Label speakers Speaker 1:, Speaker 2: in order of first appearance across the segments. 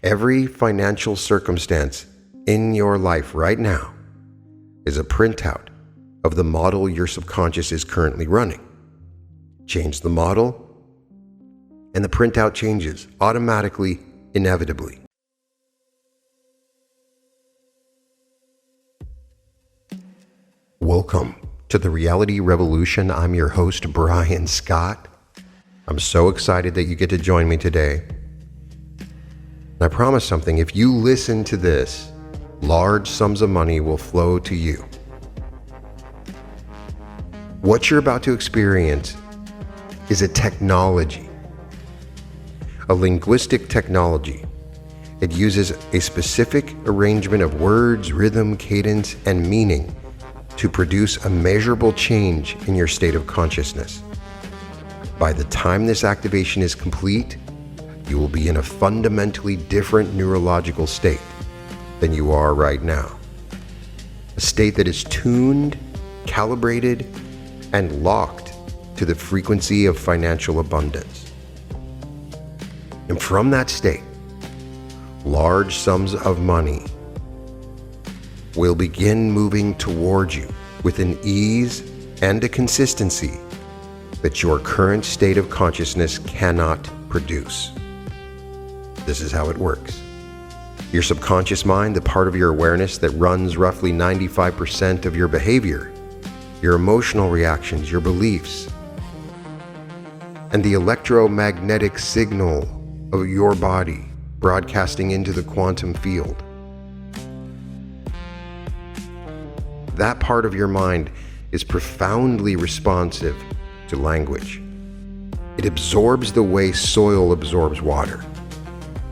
Speaker 1: Every financial circumstance in your life right now is a printout of the model your subconscious is currently running. Change the model, and the printout changes automatically, inevitably. Welcome to the Reality Revolution. I'm your host, Brian Scott. I'm so excited that you get to join me today. And I promise something, if you listen to this, large sums of money will flow to you. What you're about to experience is a technology, a linguistic technology. It uses a specific arrangement of words, rhythm, cadence, and meaning to produce a measurable change in your state of consciousness. By the time this activation is complete, you will be in a fundamentally different neurological state than you are right now. A state that is tuned, calibrated, and locked to the frequency of financial abundance. And from that state, large sums of money will begin moving toward you with an ease and a consistency that your current state of consciousness cannot produce. This is how it works. Your subconscious mind, the part of your awareness that runs roughly 95% of your behavior, your emotional reactions, your beliefs, and the electromagnetic signal of your body broadcasting into the quantum field. That part of your mind is profoundly responsive to language. It absorbs the way soil absorbs water.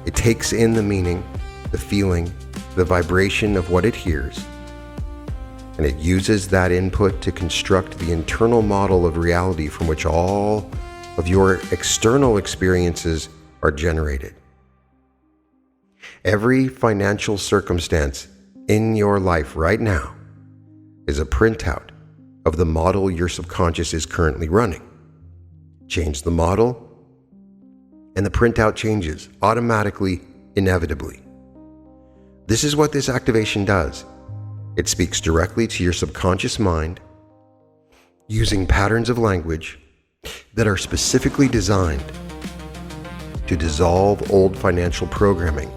Speaker 1: It takes in the meaning, the feeling, the vibration of what it hears, and it uses that input to construct the internal model of reality from which all of your external experiences are generated. Every financial circumstance in your life right now is a printout of the model your subconscious is currently running. Change the model, and the printout changes automatically, inevitably. This is what this activation does. It speaks directly to your subconscious mind using patterns of language that are specifically designed to dissolve old financial programming,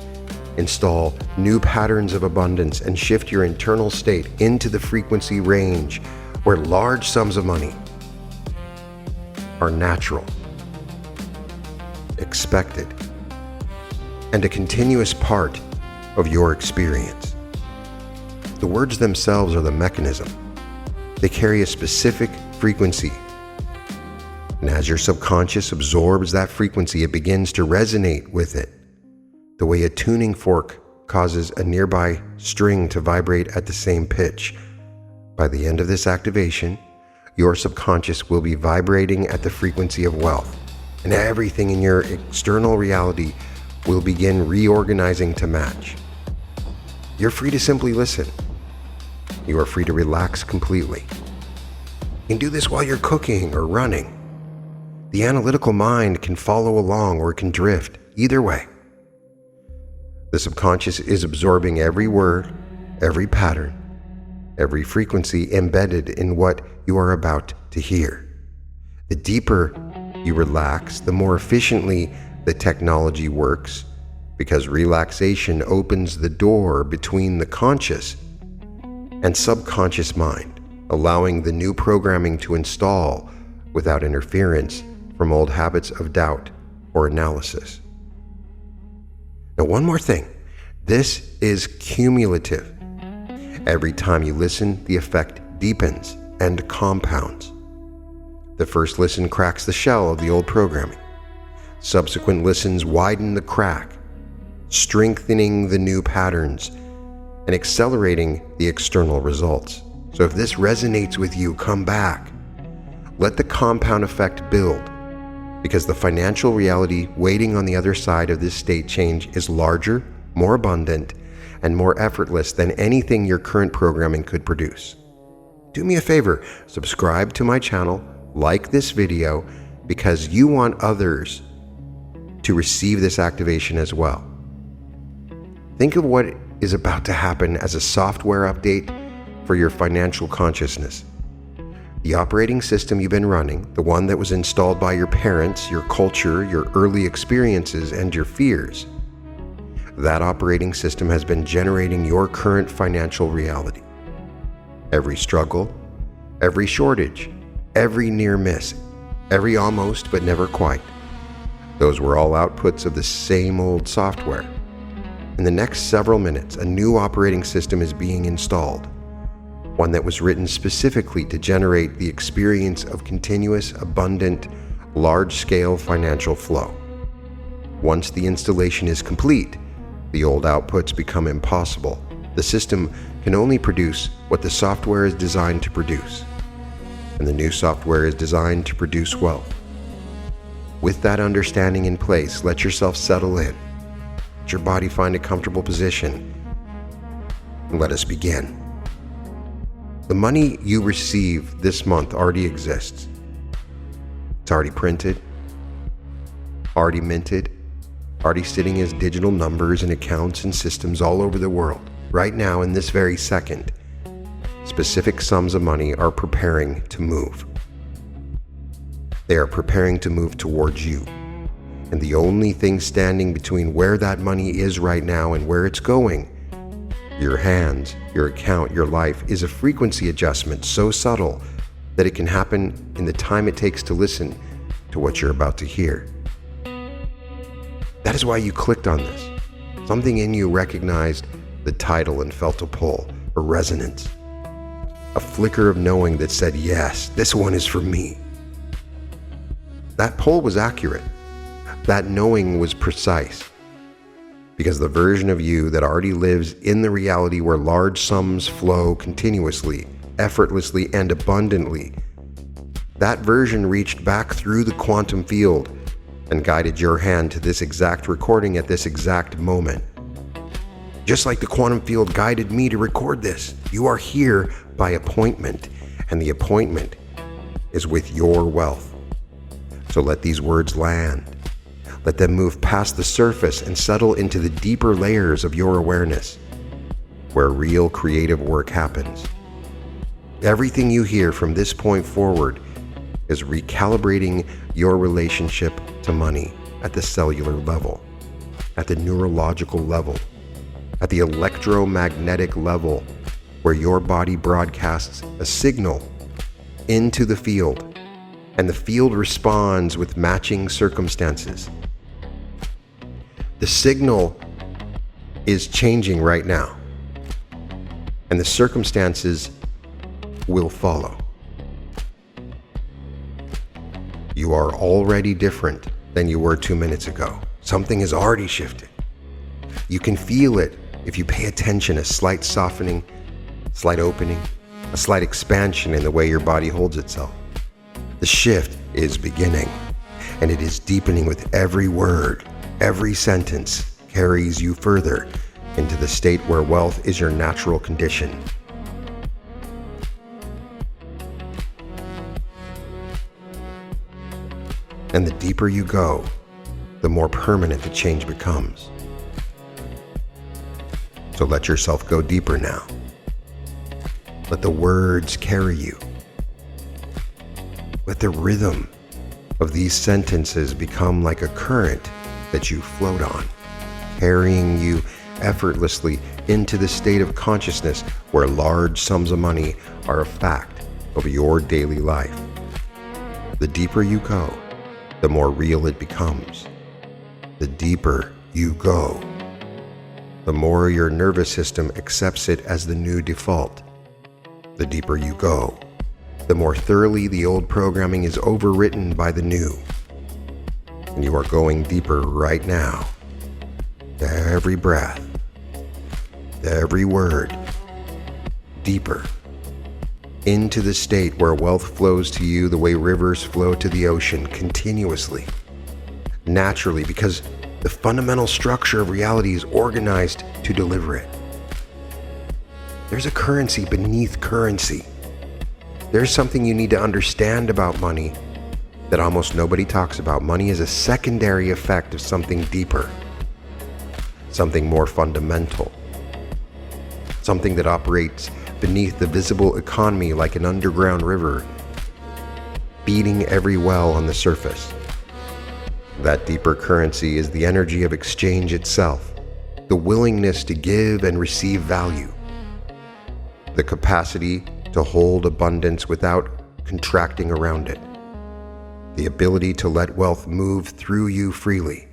Speaker 1: install new patterns of abundance, and shift your internal state into the frequency range where large sums of money are natural, expected, and a continuous part of your experience. The words themselves are the mechanism. They carry a specific frequency. And as your subconscious absorbs that frequency, it begins to resonate with it, the way a tuning fork causes a nearby string to vibrate at the same pitch. By the end of this activation, your subconscious will be vibrating at the frequency of wealth, and everything in your external reality will begin reorganizing to match. You're free to simply listen. You are free to relax completely. You can do this while you're cooking or running. The analytical mind can follow along or it can drift. Either way, the subconscious is absorbing every word, every pattern, every frequency embedded in what you are about to hear. The deeper you relax, the more efficiently the technology works, because relaxation opens the door between the conscious and subconscious mind, allowing the new programming to install without interference from old habits of doubt or analysis. Now, one more thing. This is cumulative. Every time you listen, the effect deepens and compounds. The first listen cracks the shell of the old programming. Subsequent listens widen the crack, strengthening the new patterns and accelerating the external results. So if this resonates with you, come back. Let the compound effect build, because the financial reality waiting on the other side of this state change is larger, more abundant, and more effortless than anything your current programming could produce. Do me a favor, subscribe to my channel, like this video, because you want others to receive this activation as well. Think of what is about to happen as a software update for your financial consciousness. The operating system you've been running, the one that was installed by your parents, your culture, your early experiences, and your fears, that operating system has been generating your current financial reality. Every struggle, every shortage, every near miss, every almost but never quite, those were all outputs of the same old software. In the next several minutes, a new operating system is being installed, one that was written specifically to generate the experience of continuous, abundant, large-scale financial flow. Once the installation is complete, the old outputs become impossible. The system can only produce what the software is designed to produce, and the new software is designed to produce wealth. With that understanding in place, let yourself settle in. Let your body find a comfortable position, and let us begin. The money you receive this month already exists. It's already printed, already minted, already sitting as digital numbers in accounts and systems all over the world. Right now, in this very second, specific sums of money are preparing to move. They are preparing to move towards you. And the only thing standing between where that money is right now and where it's going, your hands, your account, your life, is a frequency adjustment so subtle that it can happen in the time it takes to listen to what you're about to hear. That is why you clicked on this. Something in you recognized the title and felt a pull, a resonance, a flicker of knowing that said, yes, this one is for me. That pull was accurate. That knowing was precise, because the version of you that already lives in the reality where large sums flow continuously, effortlessly, and abundantly, that version reached back through the quantum field and guided your hand to this exact recording at this exact moment. Just like the quantum field guided me to record this, you are here by appointment, and the appointment is with your wealth. So let these words land. Let them move past the surface and settle into the deeper layers of your awareness, where real creative work happens. Everything you hear from this point forward is recalibrating your relationship to money at the cellular level, at the neurological level, at the electromagnetic level, where your body broadcasts a signal into the field, and the field responds with matching circumstances. The signal is changing right now, and the circumstances will follow. You are already different than you were 2 minutes ago. Something has already shifted. You can feel it if you pay attention, a slight softening, slight opening, a slight expansion in the way your body holds itself. The shift is beginning, and it is deepening with every word. Every sentence carries you further into the state where wealth is your natural condition. And the deeper you go, the more permanent the change becomes. So let yourself go deeper now. Let the words carry you. Let the rhythm of these sentences become like a current that you float on, carrying you effortlessly into the state of consciousness where large sums of money are a fact of your daily life. The deeper you go, the more real it becomes. The deeper you go, the more your nervous system accepts it as the new default. The deeper you go, the more thoroughly the old programming is overwritten by the new. And you are going deeper right now. Every breath, every word, deeper into the state where wealth flows to you the way rivers flow to the ocean, continuously, naturally, because the fundamental structure of reality is organized to deliver it. There's a currency beneath currency. There's something you need to understand about money that almost nobody talks about. Money is a secondary effect of something deeper. something more fundamental, something that operates beneath the visible economy like an underground river, beating every well on the surface. That deeper currency is the energy of exchange itself, the willingness to give and receive value, the capacity to hold abundance without contracting around it, the ability to let wealth move through you freely.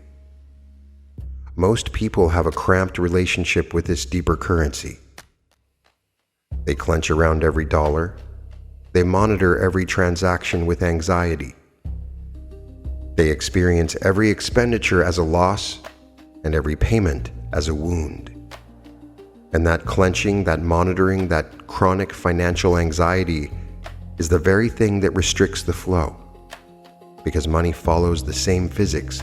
Speaker 1: Most people have a cramped relationship with this deeper currency. They clench around every dollar. They monitor every transaction with anxiety. They experience every expenditure as a loss and every payment as a wound. And that clenching, that monitoring, that chronic financial anxiety is the very thing that restricts the flow, because money follows the same physics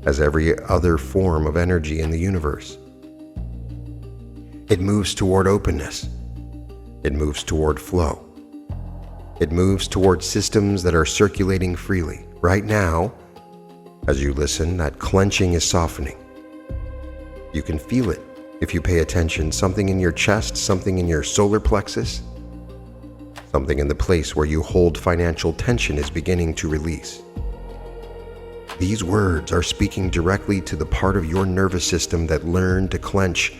Speaker 1: as every other form of energy in the universe. It moves toward openness. It moves toward flow. It moves toward systems that are circulating freely. Right now, as you listen, that clenching is softening. You can feel it if you pay attention. Something in your chest, something in your solar plexus, something in the place where you hold financial tension is beginning to release. These words are speaking directly to the part of your nervous system that learned to clench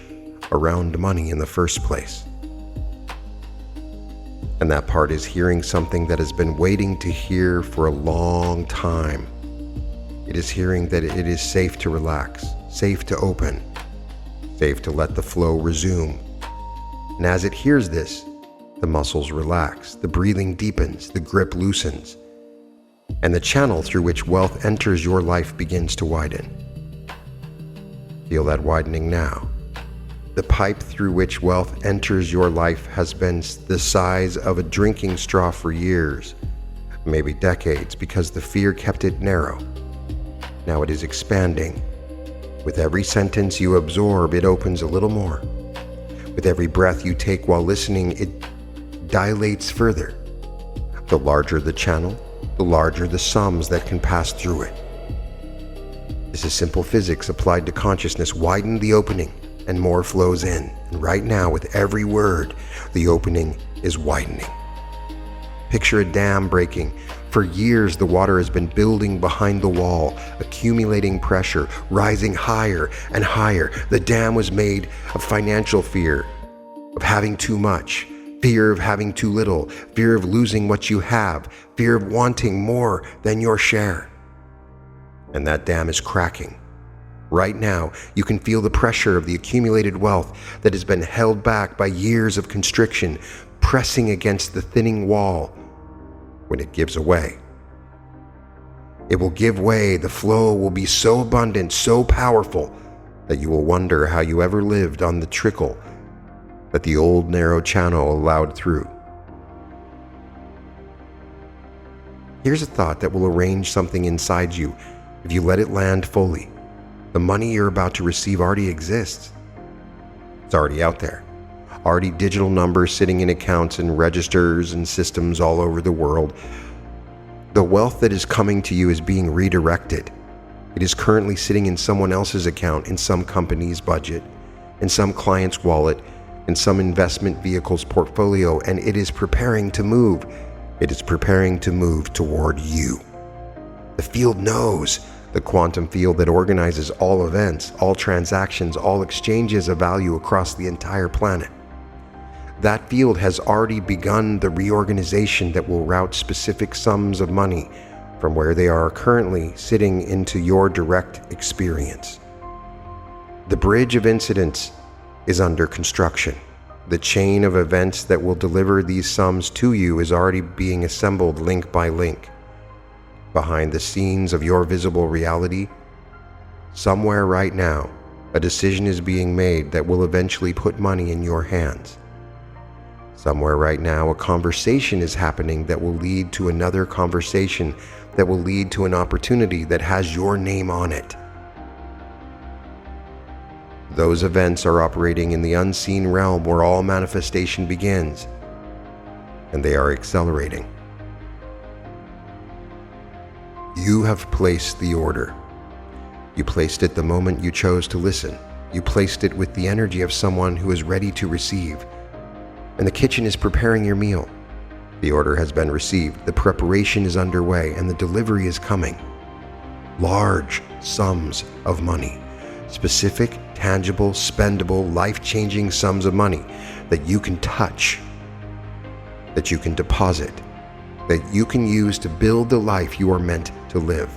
Speaker 1: around money in the first place. And that part is hearing something that has been waiting to hear for a long time. It is hearing that it is safe to relax, safe to open, safe to let the flow resume. And as it hears this, the muscles relax, the breathing deepens, the grip loosens, and the channel through which wealth enters your life begins to widen. Feel that widening now. The pipe through which wealth enters your life has been the size of a drinking straw for years, maybe decades, because the fear kept it narrow. Now it is expanding. With every sentence you absorb, it opens a little more. With every breath you take while listening, it dilates further. The larger the channel, the larger the sums that can pass through it. This is simple physics applied to consciousness. Widen the opening, and more flows in. And right now, with every word, the opening is widening. Picture a dam breaking. For years, the water has been building behind the wall, accumulating pressure, rising higher and higher. The dam was made of financial fear, of having too much, fear of having too little, fear of losing what you have, fear of wanting more than your share. And that dam is cracking. Right now, you can feel the pressure of the accumulated wealth that has been held back by years of constriction, pressing against the thinning wall. When it gives away, it will give way. The flow will be so abundant, so powerful, that you will wonder how you ever lived on the trickle that the old narrow channel allowed through. Here's a thought that will arrange something inside you if you let it land fully. The money you're about to receive already exists. It's already out there. Already digital numbers sitting in accounts and registers and systems all over the world. The wealth that is coming to you is being redirected. It is currently sitting in someone else's account, in some company's budget, in some client's wallet, in some investment vehicle's portfolio, and it is preparing to move. It is preparing to move toward you. The field knows. The quantum field that organizes all events, all transactions, all exchanges of value across the entire planet. That field has already begun the reorganization that will route specific sums of money from where they are currently sitting into your direct experience. The bridge of incidents is under construction. The chain of events that will deliver these sums to you is already being assembled link by link. Behind the scenes of your visible reality, somewhere right now, a decision is being made that will eventually put money in your hands. Somewhere right now, a conversation is happening that will lead to another conversation that will lead to an opportunity that has your name on it. Those events are operating in the unseen realm where all manifestation begins, and they are accelerating. You have placed the order. You placed it the moment you chose to listen. You placed it with the energy of someone who is ready to receive. And the kitchen is preparing your meal. The order has been received, the preparation is underway, and the delivery is coming. Large sums of money. Specific, tangible, spendable, life-changing sums of money that you can touch, that you can deposit, that you can use to build the life you are meant to live.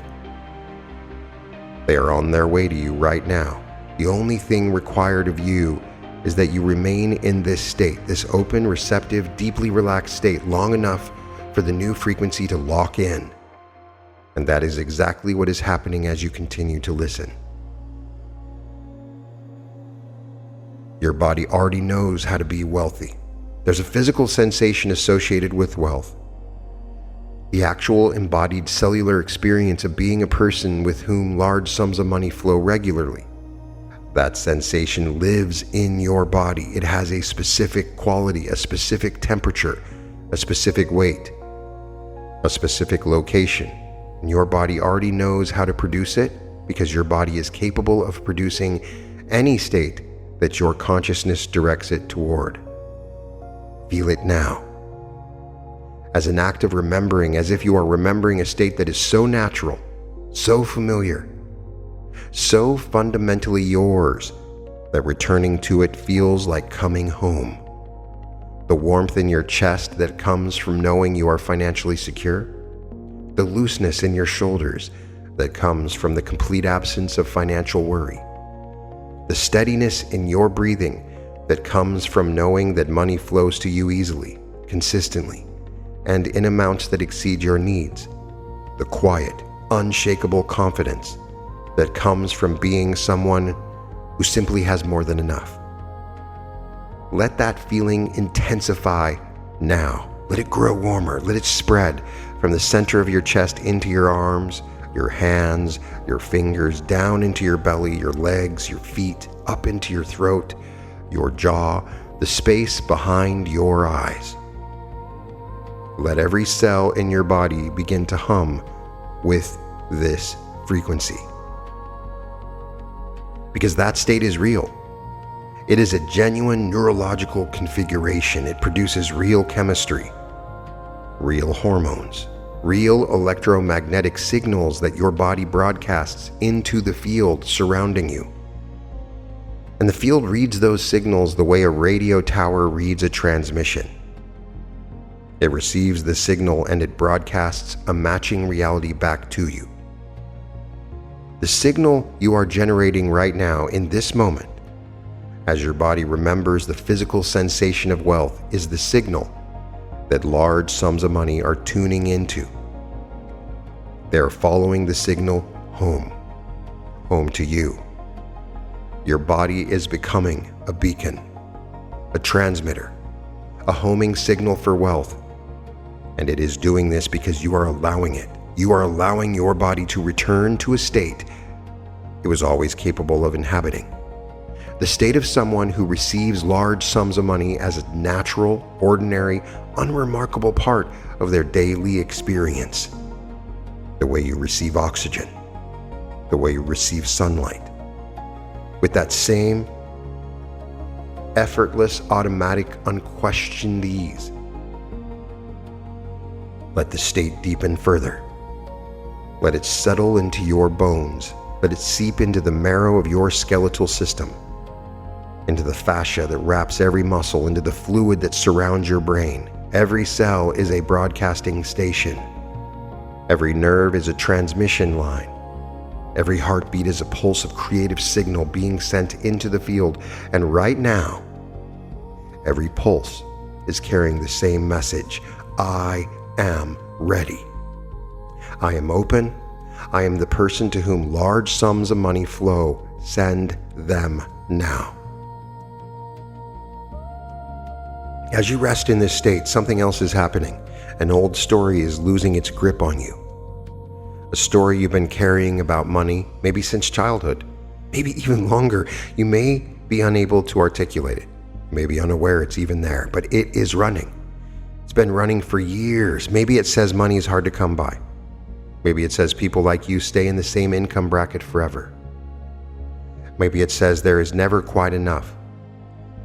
Speaker 1: They are on their way to you right now. The only thing required of you is that you remain in this state, this open, receptive, deeply relaxed state long enough for the new frequency to lock in. And that is exactly what is happening as you continue to listen. Your body already knows how to be wealthy. There's a physical sensation associated with wealth. The actual embodied cellular experience of being a person with whom large sums of money flow regularly. That sensation lives in your body. It has a specific quality, a specific temperature, a specific weight, a specific location. And your body already knows how to produce it because your body is capable of producing any state that your consciousness directs it toward. Feel it now. As an act of remembering, as if you are remembering a state that is so natural, so familiar, so fundamentally yours that returning to it feels like coming home. The warmth in your chest that comes from knowing you are financially secure. The looseness in your shoulders that comes from the complete absence of financial worry. The steadiness in your breathing that comes from knowing that money flows to you easily, consistently, and in amounts that exceed your needs. The quiet, unshakable confidence that comes from being someone who simply has more than enough. Let that feeling intensify now. Let it grow warmer. Let it spread from the center of your chest into your arms, your hands, your fingers, down into your belly, your legs, your feet, up into your throat, your jaw, the space behind your eyes. Let every cell in your body begin to hum with this frequency. Because that state is real. It is a genuine neurological configuration. It produces real chemistry, real hormones, real electromagnetic signals that your body broadcasts into the field surrounding you. And the field reads those signals the way a radio tower reads a transmission. It receives the signal and it broadcasts a matching reality back to you. The signal you are generating right now in this moment, as your body remembers the physical sensation of wealth, is the signal that large sums of money are tuning into. They are following the signal home, home to you. Your body is becoming a beacon, a transmitter, a homing signal for wealth. And it is doing this because you are allowing it. You are allowing your body to return to a state it was always capable of inhabiting. The state of someone who receives large sums of money as a natural, ordinary, unremarkable part of their daily experience. The way you receive oxygen, the way you receive sunlight. With that same effortless, automatic, unquestioned ease. Let the state deepen further. Let it settle into your bones. Let it seep into the marrow of your skeletal system, into the fascia that wraps every muscle, into the fluid that surrounds your brain. Every cell is a broadcasting station. Every nerve is a transmission line. Every heartbeat is a pulse of creative signal being sent into the field. And right now, every pulse is carrying the same message. I am ready. I am open. I am the person to whom large sums of money flow. Send them now. As you rest in this state, something else is happening. An old story is losing its grip on you. A story you've been carrying about money, maybe since childhood, maybe even longer. You may be unable to articulate it, maybe unaware it's even there, but it is running. It's been running for years. Maybe it says money is hard to come by. Maybe it says people like you stay in the same income bracket forever. Maybe it says there is never quite enough.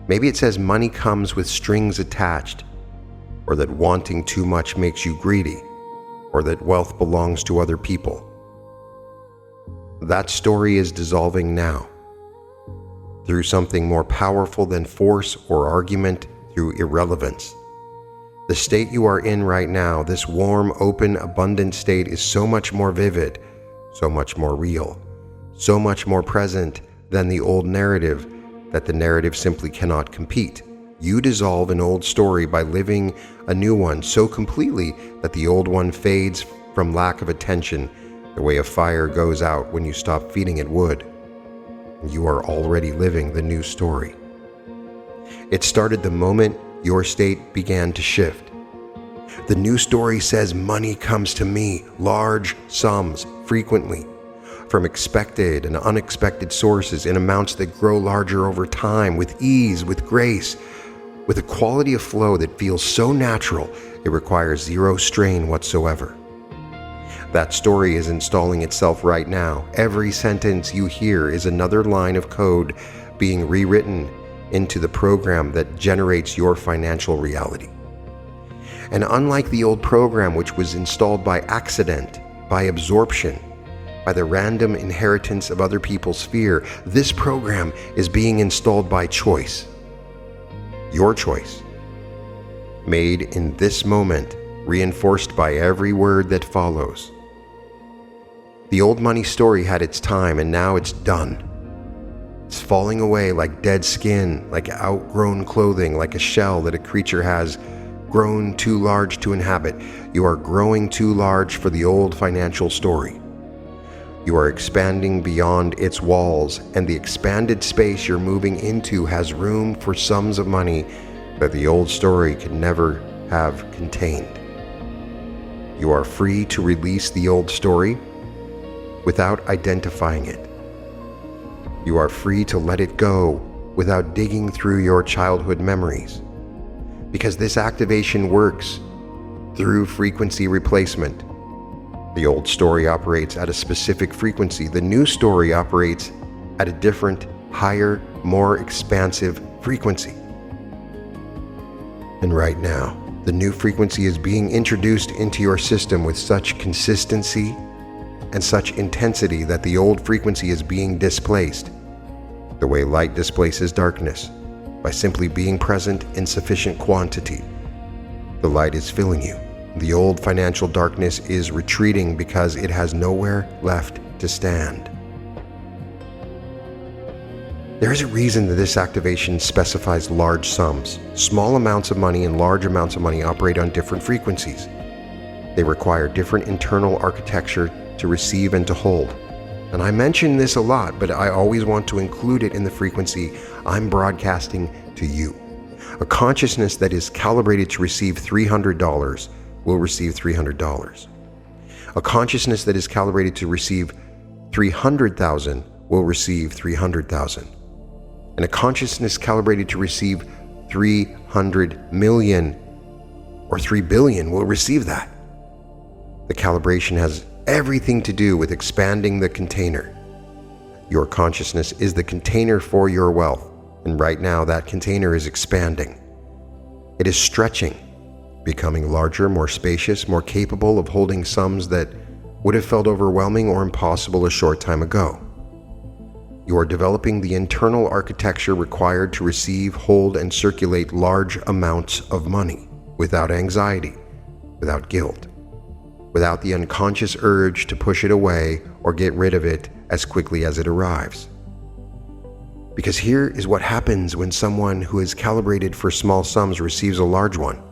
Speaker 1: Maybe it says money comes with strings attached, or that wanting too much makes you greedy, or that wealth belongs to other people. That story is dissolving now, through something more powerful than force or argument, through irrelevance. The state you are in right now, this warm, open, abundant state, is so much more vivid, so much more real, so much more present than the old narrative that the narrative simply cannot compete. You dissolve an old story by living a new one so completely that the old one fades from lack of attention, the way a fire goes out when you stop feeding it wood. You are already living the new story. It started the moment your state began to shift. The new story says money comes to me, large sums, frequently, from expected and unexpected sources in amounts that grow larger over time, with ease, with grace, with a quality of flow that feels so natural it requires zero strain whatsoever. That story is installing itself right now. Every sentence you hear is another line of code being rewritten into the program that generates your financial reality. And unlike the old program, which was installed by accident, by absorption, by the random inheritance of other people's fear, this program is being installed by choice. Your choice. Made in this moment, reinforced by every word that follows. The old money story had its time, and now it's done. It's falling away like dead skin, like outgrown clothing, like a shell that a creature has grown too large to inhabit. You are growing too large for the old financial story. You are expanding beyond its walls, and the expanded space you're moving into has room for sums of money that the old story could never have contained. You are free to release the old story without identifying it. You are free to let it go without digging through your childhood memories, because this activation works through frequency replacement. The old story operates at a specific frequency. The new story operates at a different, higher, more expansive frequency. And right now, the new frequency is being introduced into your system with such consistency and such intensity that the old frequency is being displaced, the way light displaces darkness, by simply being present in sufficient quantity. The light is filling you. The old financial darkness is retreating because it has nowhere left to stand. There is a reason that this activation specifies large sums. Small amounts of money and large amounts of money operate on different frequencies. They require different internal architecture to receive and to hold. And I mention this a lot, but I always want to include it in the frequency I'm broadcasting to you. A consciousness that is calibrated to receive $300 will receive $300. A consciousness that is calibrated to receive 300,000 will receive 300,000. And a consciousness calibrated to receive 300 million or 3 billion will receive that. The calibration has everything to do with expanding the container. Your consciousness is the container for your wealth, and right now that container is expanding. It is stretching, becoming larger, more spacious, more capable of holding sums that would have felt overwhelming or impossible a short time ago. You are developing the internal architecture required to receive, hold, and circulate large amounts of money without anxiety, without guilt, without the unconscious urge to push it away or get rid of it as quickly as it arrives. Because here is what happens when someone who is calibrated for small sums receives a large one.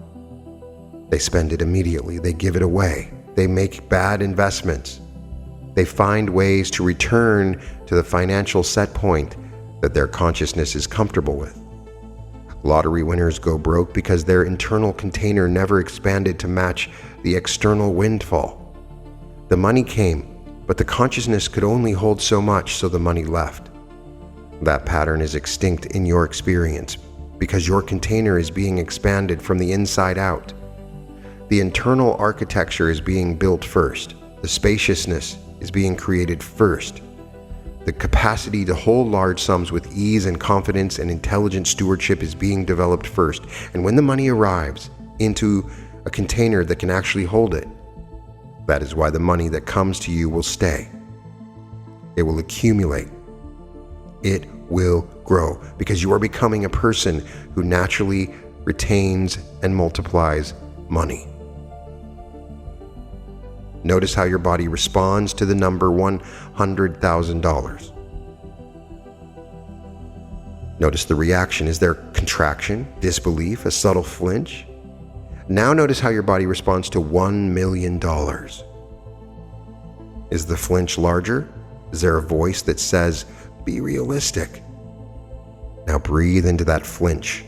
Speaker 1: They spend it immediately. They give it away. They make bad investments. They find ways to return to the financial set point that their consciousness is comfortable with. Lottery winners go broke because their internal container never expanded to match the external windfall. The money came, but the consciousness could only hold so much, so the money left. That pattern is extinct in your experience because your container is being expanded from the inside out. The internal architecture is being built first. The spaciousness is being created first. The capacity to hold large sums with ease and confidence and intelligent stewardship is being developed first. And when the money arrives into a container that can actually hold it, that is why the money that comes to you will stay. It will accumulate. It will grow because you are becoming a person who naturally retains and multiplies money. Notice how your body responds to the number $100,000. Notice the reaction. Is there contraction, disbelief, a subtle flinch? Now notice how your body responds to $1 million. Is the flinch larger? Is there a voice that says, "Be realistic"? Now breathe into that flinch.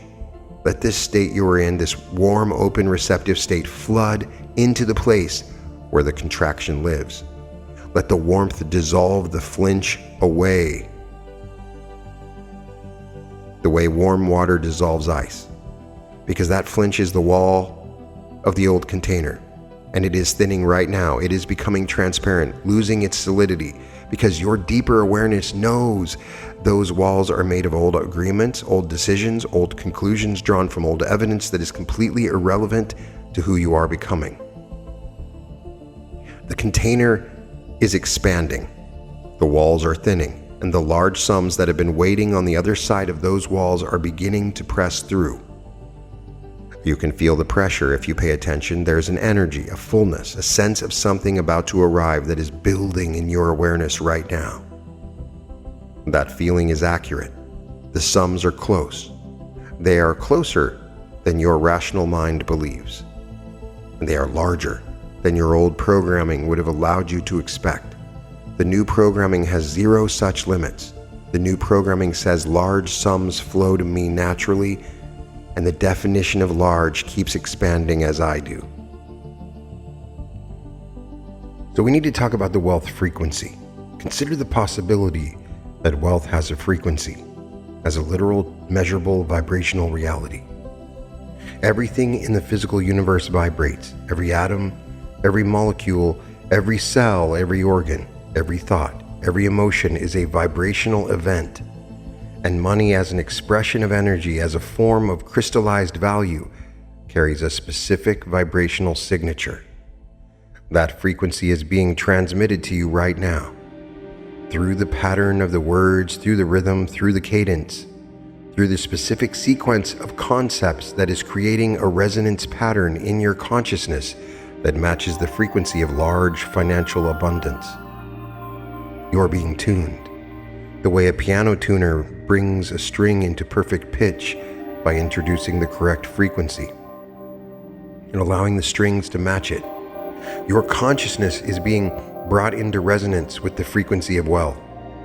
Speaker 1: Let this state you are in, this warm, open, receptive state, flood into the place where the contraction lives. Let the warmth dissolve the flinch away, the way warm water dissolves ice, because that flinch is the wall of the old container, and it is thinning right now. It is becoming transparent, losing its solidity, because your deeper awareness knows those walls are made of old agreements, old decisions, old conclusions drawn from old evidence that is completely irrelevant to who you are becoming. The container is expanding, the walls are thinning, and the large sums that have been waiting on the other side of those walls are beginning to press through. You can feel the pressure if you pay attention. There's an energy, a fullness, a sense of something about to arrive that is building in your awareness right now. That feeling is accurate. The sums are close. They are closer than your rational mind believes. And they are larger than your old programming would have allowed you to expect. The new programming has zero such limits. The new programming says large sums flow to me naturally, and the definition of large keeps expanding as I do. So we need to talk about the wealth frequency. Consider the possibility that wealth has a frequency, as a literal, measurable, vibrational reality. Everything in the physical universe vibrates. Every atom, every molecule, every cell, every organ, every thought, every emotion is a vibrational event. And money as an expression of energy, as a form of crystallized value, carries a specific vibrational signature. That frequency is being transmitted to you right now, through the pattern of the words, through the rhythm, through the cadence, through the specific sequence of concepts that is creating a resonance pattern in your consciousness that matches the frequency of large financial abundance. You're being tuned, the way a piano tuner brings a string into perfect pitch by introducing the correct frequency and allowing the strings to match it. Your consciousness is being brought into resonance with the frequency of wealth,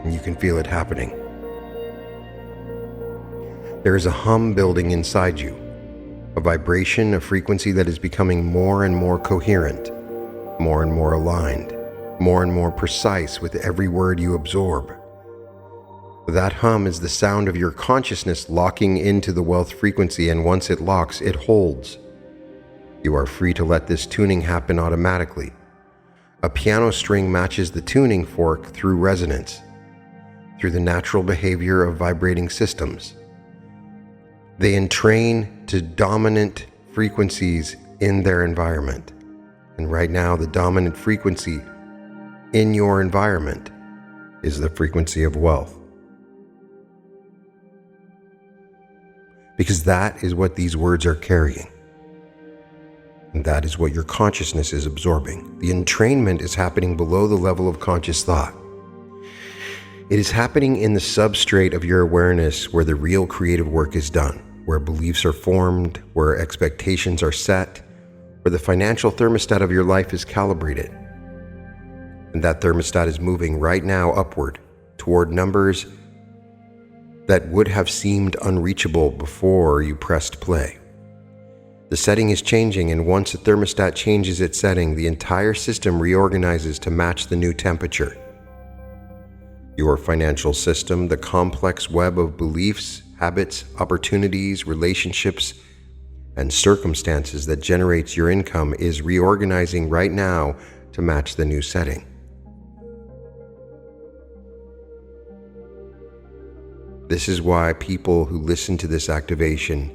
Speaker 1: and you can feel it happening. There is a hum building inside you, a vibration, a frequency that is becoming more and more coherent, more and more aligned, more and more precise with every word you absorb. That hum is the sound of your consciousness locking into the wealth frequency, and once it locks, it holds. You are free to let this tuning happen automatically. A piano string matches the tuning fork through resonance, through the natural behavior of vibrating systems. They entrain to dominant frequencies in their environment. And right now, the dominant frequency in your environment is the frequency of wealth. Because that is what these words are carrying. And that is what your consciousness is absorbing. The entrainment is happening below the level of conscious thought. It is happening in the substrate of your awareness where the real creative work is done, where beliefs are formed, where expectations are set, where the financial thermostat of your life is calibrated. And that thermostat is moving right now upward toward numbers that would have seemed unreachable before you pressed play. The setting is changing, and once the thermostat changes its setting, the entire system reorganizes to match the new temperature. Your financial system, the complex web of beliefs, habits, opportunities, relationships, and circumstances that generates your income, is reorganizing right now to match the new setting. This is why people who listen to this activation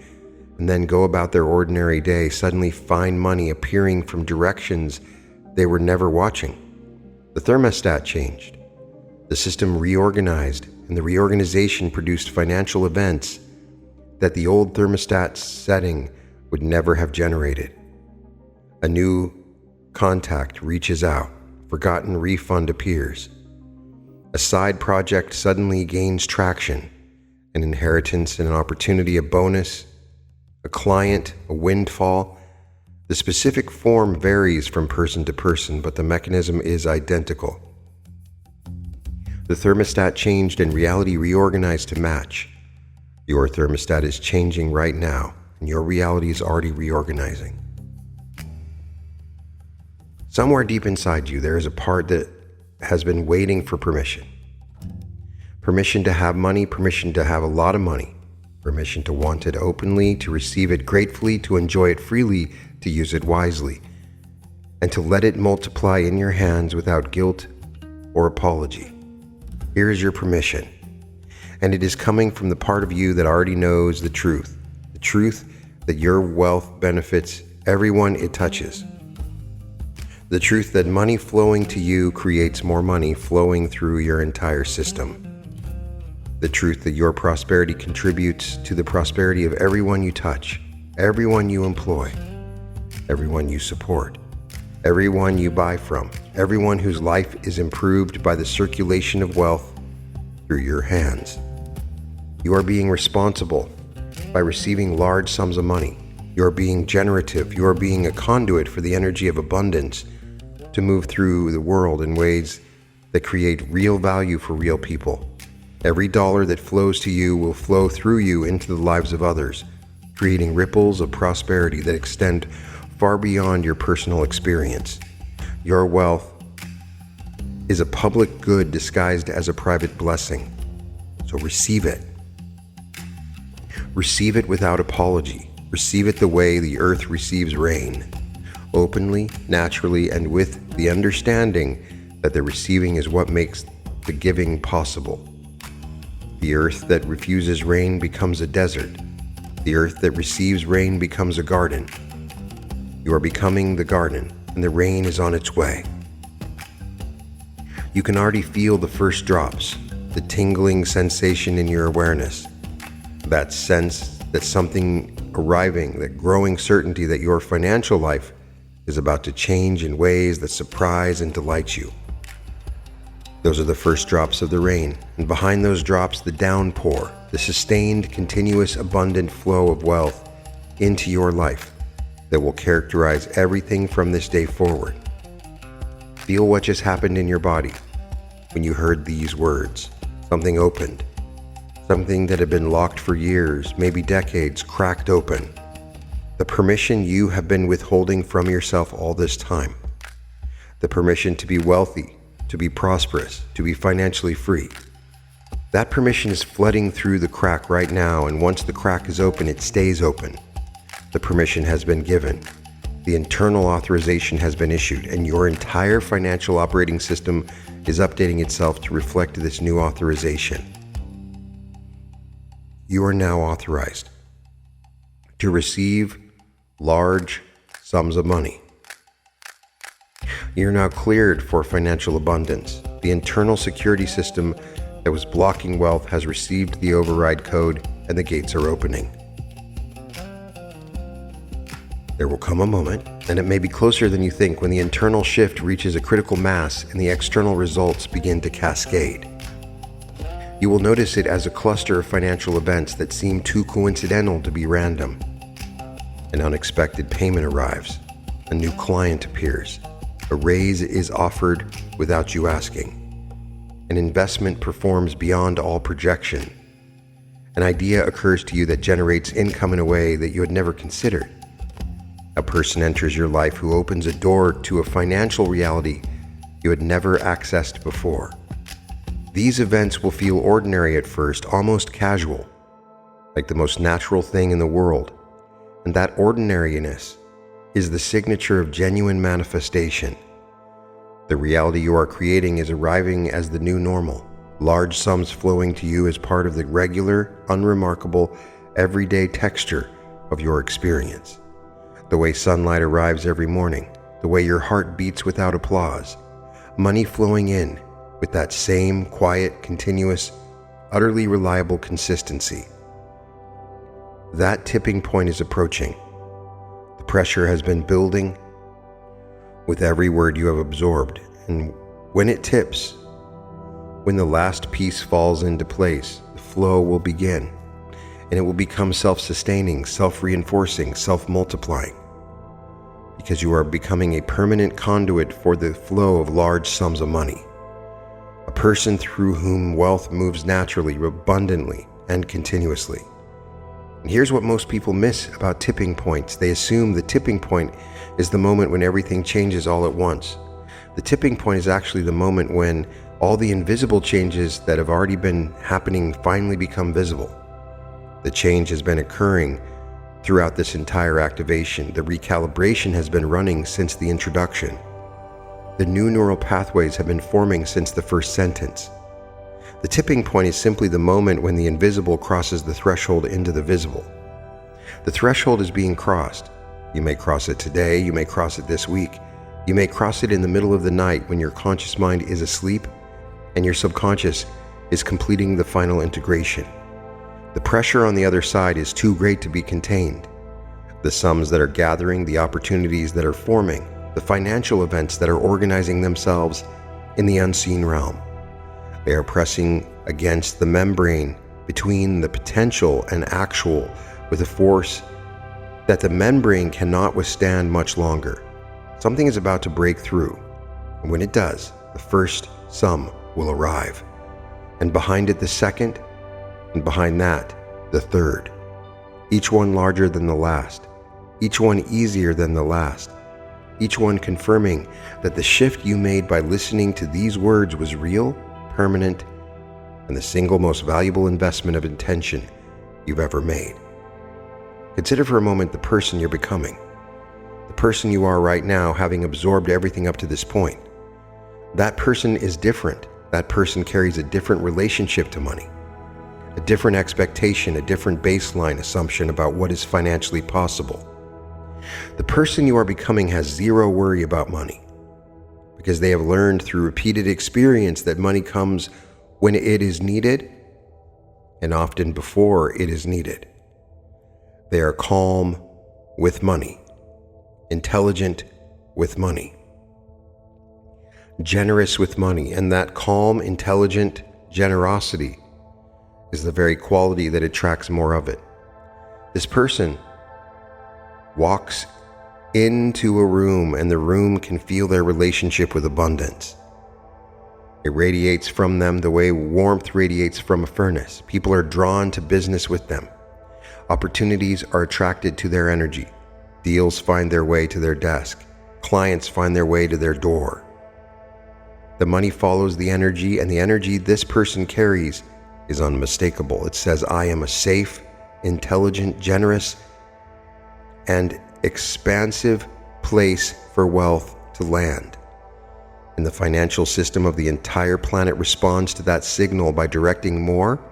Speaker 1: and then go about their ordinary day suddenly find money appearing from directions they were never watching. The thermostat changed. The system reorganized, and the reorganization produced financial events that the old thermostat setting would never have generated. A new contact reaches out, forgotten refund appears. A side project suddenly gains traction, an inheritance and an opportunity, a bonus, a client, a windfall. The specific form varies from person to person, but the mechanism is identical. The thermostat changed and reality reorganized to match. Your thermostat is changing right now, and your reality is already reorganizing. Somewhere deep inside you, there is a part that has been waiting for permission. Permission to have money, permission to have a lot of money, permission to want it openly, to receive it gratefully, to enjoy it freely, to use it wisely, and to let it multiply in your hands without guilt or apology. Here is your permission, and it is coming from the part of you that already knows the truth that your wealth benefits everyone it touches. The truth that money flowing to you creates more money flowing through your entire system. The truth that your prosperity contributes to the prosperity of everyone you touch, everyone you employ, everyone you support, everyone you buy from, everyone whose life is improved by the circulation of wealth through your hands. You are being responsible by receiving large sums of money. You are being generative. You are being a conduit for the energy of abundance to move through the world in ways that create real value for real people. Every dollar that flows to you will flow through you into the lives of others, creating ripples of prosperity that extend far beyond your personal experience. Your wealth is a public good disguised as a private blessing. So receive it. Receive it without apology. Receive it the way the earth receives rain, openly, naturally, and with the understanding that the receiving is what makes the giving possible. The earth that refuses rain becomes a desert. The earth that receives rain becomes a garden. You are becoming the garden, and the rain is on its way. You can already feel the first drops, the tingling sensation in your awareness, that sense that something arriving, that growing certainty that your financial life is about to change in ways that surprise and delight you. Those are the first drops of the rain, and behind those drops, the downpour, the sustained, continuous, abundant flow of wealth into your life that will characterize everything from this day forward. Feel what just happened in your body when you heard these words. Something opened. Something that had been locked for years, maybe decades, cracked open. The permission you have been withholding from yourself all this time. The permission to be wealthy, to be prosperous, to be financially free. That permission is flooding through the crack right now, and once the crack is open, it stays open. The permission has been given. The internal authorization has been issued, and your entire financial operating system is updating itself to reflect this new authorization. You are now authorized to receive large sums of money. You're now cleared for financial abundance. The internal security system that was blocking wealth has received the override code, and the gates are opening. There will come a moment, and it may be closer than you think, when the internal shift reaches a critical mass and the external results begin to cascade. You will notice it as a cluster of financial events that seem too coincidental to be random. An unexpected payment arrives. A new client appears. A raise is offered without you asking. An investment performs beyond all projection. An idea occurs to you that generates income in a way that you had never considered. A person enters your life who opens a door to a financial reality you had never accessed before. These events will feel ordinary at first, almost casual, like the most natural thing in the world. And that ordinariness is the signature of genuine manifestation. The reality you are creating is arriving as the new normal, large sums flowing to you as part of the regular, unremarkable, everyday texture of your experience. The way sunlight arrives every morning, the way your heart beats without applause, money flowing in with that same quiet, continuous, utterly reliable consistency. That tipping point is approaching. The pressure has been building with every word you have absorbed, and when it tips, when the last piece falls into place, the flow will begin, and it will become self-sustaining, self-reinforcing, self-multiplying, because you are becoming a permanent conduit for the flow of large sums of money. A person through whom wealth moves naturally, abundantly, and continuously. And here's what most people miss about tipping points. They assume the tipping point is the moment when everything changes all at once. The tipping point is actually the moment when all the invisible changes that have already been happening finally become visible. The change has been occurring throughout this entire activation. The recalibration has been running since the introduction. The new neural pathways have been forming since the first sentence. The tipping point is simply the moment when the invisible crosses the threshold into the visible. The threshold is being crossed. You may cross it today, you may cross it this week, you may cross it in the middle of the night when your conscious mind is asleep and your subconscious is completing the final integration. The pressure on the other side is too great to be contained. The sums that are gathering, the opportunities that are forming, the financial events that are organizing themselves in the unseen realm. They are pressing against the membrane between the potential and actual with a force that the membrane cannot withstand much longer. Something is about to break through, and when it does, the first sum will arrive, and behind it the second, and behind that the third, each one larger than the last, each one easier than the last, each one confirming that the shift you made by listening to these words was real, permanent, and the single most valuable investment of intention you've ever made. Consider for a moment the person you're becoming, the person you are right now, having absorbed everything up to this point. That person is different. That person carries a different relationship to money, a different expectation, a different baseline assumption about what is financially possible. The person you are becoming has zero worry about money, because they have learned through repeated experience that money comes when it is needed, and often before it is needed. They are calm with money, intelligent with money, generous with money, and that calm, intelligent generosity is the very quality that attracts more of it. This person walks into a room and the room can feel their relationship with abundance. It radiates from them the way warmth radiates from a furnace. People are drawn to business with them. Opportunities are attracted to their energy. Deals find their way to their desk. Clients find their way to their door. The money follows the energy, and the energy this person carries is unmistakable. It says, I am a safe, intelligent, generous, and expansive place for wealth to land. And the financial system of the entire planet responds to that signal by directing more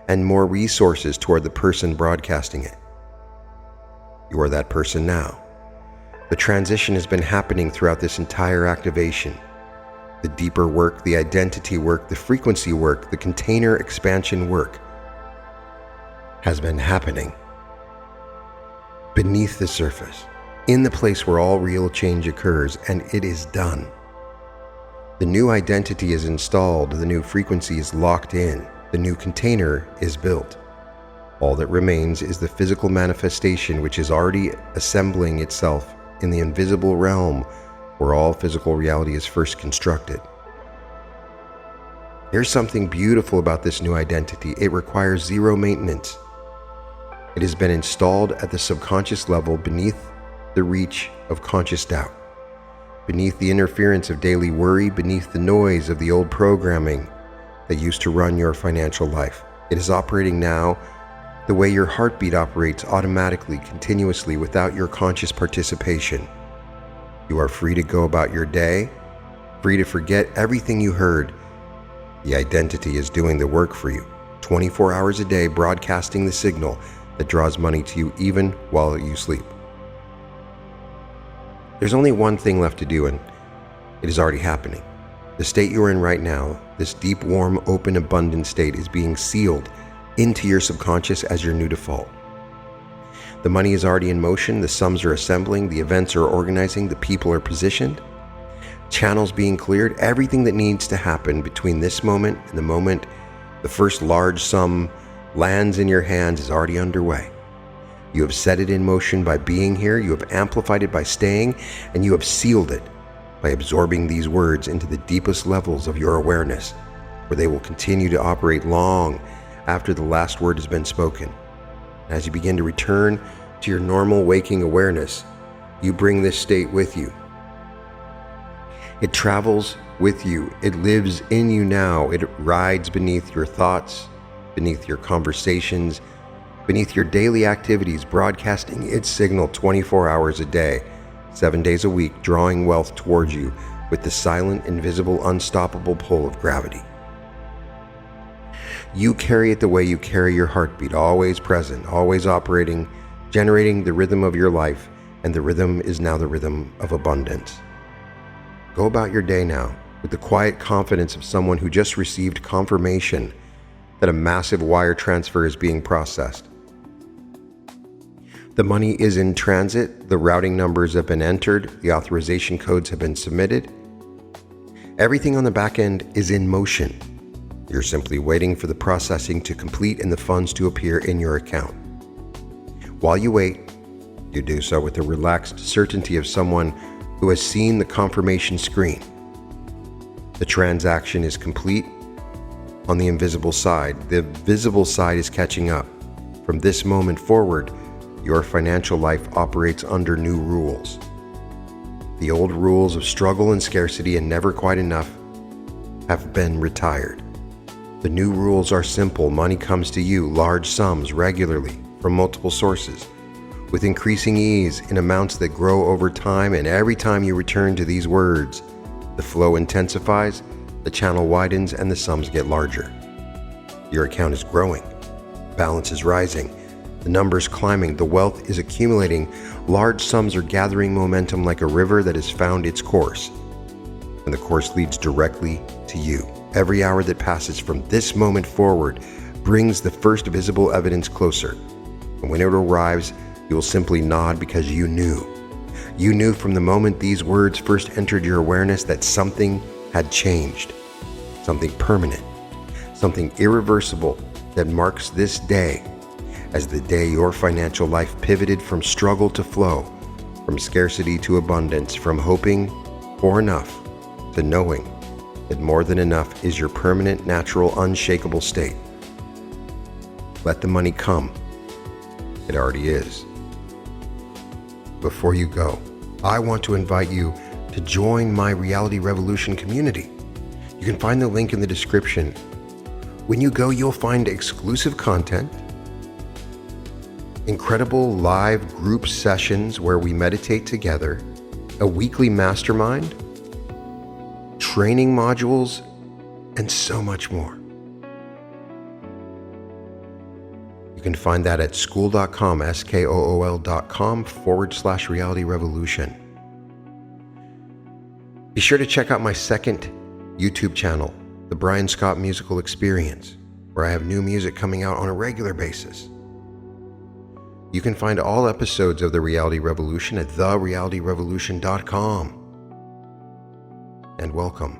Speaker 1: and more resources toward the person broadcasting it. You are that person now. The transition has been happening throughout this entire activation. The deeper work, the identity work, the frequency work, the container expansion work has been happening beneath the surface, in the place where all real change occurs, and it is done. The new identity is installed, the new frequency is locked in, the new container is built. All that remains is the physical manifestation, which is already assembling itself in the invisible realm where all physical reality is first constructed. There's something beautiful about this new identity. It requires zero maintenance. It has been installed at the subconscious level beneath the reach of conscious doubt, beneath the interference of daily worry, beneath the noise of the old programming that used to run your financial life. It is operating now the way your heartbeat operates, automatically, continuously, without your conscious participation. You are free to go about your day, free to forget everything you heard, The identity is doing the work for you, 24 hours a day, broadcasting the signal that draws money to you even while you sleep. There's only one thing left to do, and it is already happening. The state you're in right now, this deep, warm, open, abundant state, is being sealed into your subconscious as your new default. The money is already in motion, the sums are assembling, the events are organizing, the people are positioned, channels being cleared. Everything that needs to happen between this moment and the moment the first large sum lands in your hands is already underway. You have set it in motion by being here, you have amplified it by staying, and you have sealed it by absorbing these words into the deepest levels of your awareness, where they will continue to operate long after the last word has been spoken. As you begin to return to your normal waking awareness, you bring this state with you. It travels with you. It lives in you now. It rides beneath your thoughts, beneath your conversations, beneath your daily activities, broadcasting its signal 24 hours a day, 7 days a week, drawing wealth towards you with the silent, invisible, unstoppable pull of gravity. You carry it the way you carry your heartbeat, always present, always operating, generating the rhythm of your life, and the rhythm is now the rhythm of abundance. Go about your day now with the quiet confidence of someone who just received confirmation that a massive wire transfer is being processed. The money is in transit, the routing numbers have been entered, the authorization codes have been submitted. Everything on the back end is in motion. You're simply waiting for the processing to complete and the funds to appear in your account. While you wait, you do so with the relaxed certainty of someone who has seen the confirmation screen. The transaction is complete on the invisible side. The visible side is catching up. From this moment forward, your financial life operates under new rules. The old rules of struggle and scarcity and never quite enough have been retired. The new rules are simple. Money comes to you, large sums, regularly, from multiple sources, with increasing ease in amounts that grow over time, and every time you return to these words, the flow intensifies, the channel widens, and the sums get larger. Your account is growing, balance is rising, the numbers climbing, the wealth is accumulating, large sums are gathering momentum like a river that has found its course, and the course leads directly to you. Every hour that passes from this moment forward brings the first visible evidence closer, and when it arrives, you will simply nod because you knew. You knew from the moment these words first entered your awareness that something had changed, something permanent, something irreversible that marks this day as the day your financial life pivoted from struggle to flow, from scarcity to abundance, from hoping for enough to knowing that more than enough is your permanent, natural, unshakable state. Let the money come. It already is. Before you go, I want to invite you to join my Reality Revolution community. You can find the link in the description. When you go, you'll find exclusive content, incredible live group sessions where we meditate together, a weekly mastermind, training modules, and so much more. You can find that at school.com, skool.com/reality revolution. Be sure to check out my second YouTube channel, The Brian Scott Musical Experience, where I have new music coming out on a regular basis. You can find all episodes of The Reality Revolution at therealityrevolution.com. And welcome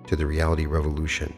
Speaker 1: to The Reality Revolution.